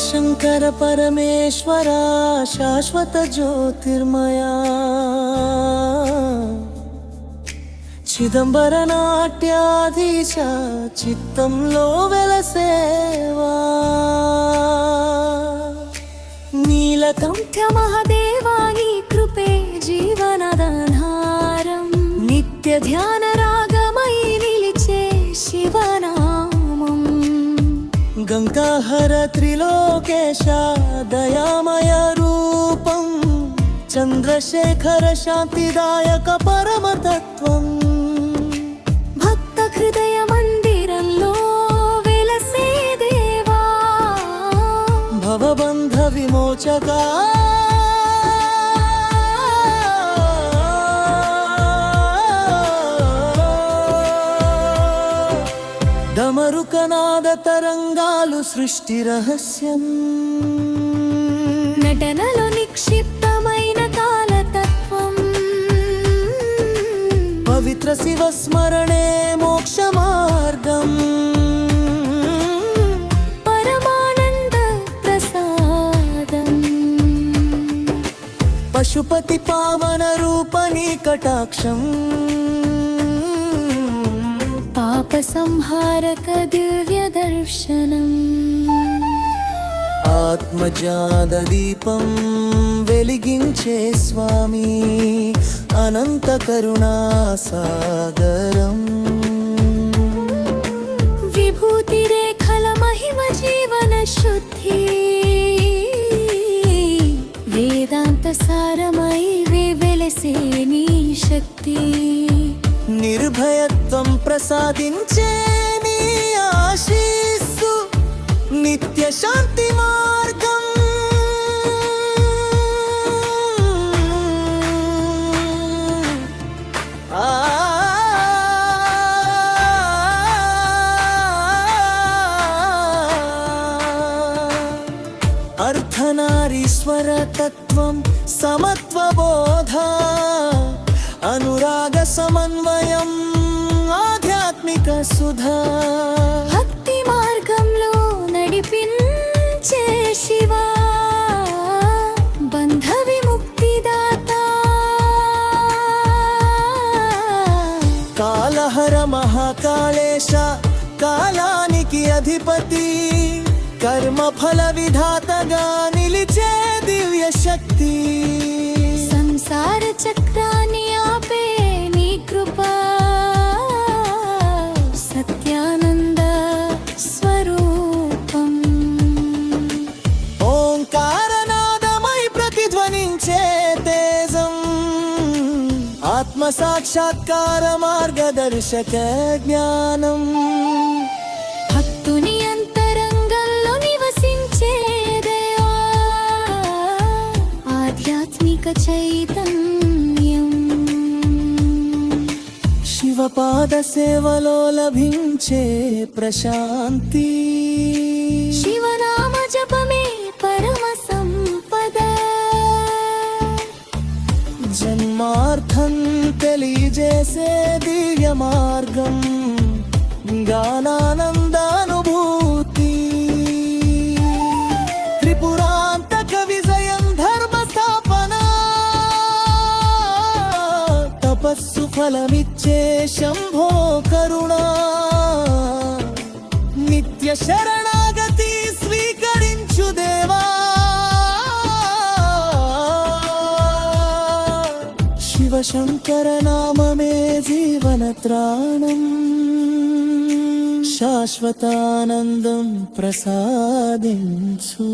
శివశంకర పరమేశ్వర శాశ్వత జ్యోతిర్మయా చిదంబర నాట్యాధీశ చిత్తంలో వెలసేవా నీలకంఠ మహాదేవాని కృపే జీవనదాధారం నిత్య ధ్యాన రాగమై నిలిచే శివనామం గంగాహర త్రిలోకేశ దయామయ రూపం చంద్రశేఖర శాంతిదాయక పరమతత్వం భక్త హృదయ మందిరంలో వెలసే దేవా భవబంధ విమోచకా డమరుకనాద తరంగాలు సృష్టి రహస్యం నటనలో నిక్షిప్తమైన కాలతత్వం పవిత్ర శివ స్మరణే మోక్ష మార్గం పరమానంద ప్రసాదం పశుపతి పావన రూపని కటాక్షం పాప సంహారక దివ్య దర్శనం ఆత్మజాద దీపం వెలిగించే స్వామి అనంత కరుణా సాగరం విభూతి రేఖల మహిమ జీవన శుద్ధి వేదాంత సారమై వెలసే నీ శక్తి నిర్భయత్వం ప్రసాదించే నీ ఆశీస్సు నిత్య శాంతి మార్గం అర్ధనారీశ్వర తత్వం సమత్వ బోధ అనురాగ సమన్వయం ఆధ్యాత్మిక సుధా భక్తి మార్గంలో నడిపించే శివా బంధ విముక్తిదాత కాలహర మహాకాళేశ కాలానికి అధిపతి కర్మఫల విధాతగా నిలిచే దివ్య శక్తి సంసార చక్రాన్ని ఆపే నీ కృపా సత్యానంద స్వరూపం ఓంకారనాదమై ప్రతిధ్వనించే తేజం ఆత్మ సాక్షాత్కార మార్గదర్శక జ్ఞానం భక్తుని అంతరంగంలో నివసించే దేవా ఆధ్యాత్మిక చైతన్యం శివపాద సేవలో లభించే ప్రశాంతి శివనామ జపమే పరమ సంపద జన్మార్థం తెలియజేసే దివ్య మార్గం గానానందానుభూతి త్రిపురాంతక విజయం ధర్మ స్థాపన తపస్సు ఫలమిచ్చే శంభో కరుణా నిత్య శరణాగతి స్వీకరించు దేవా శివశంకర నామమే జీవన త్రాణం శాశ్వతానందం ప్రసాదించు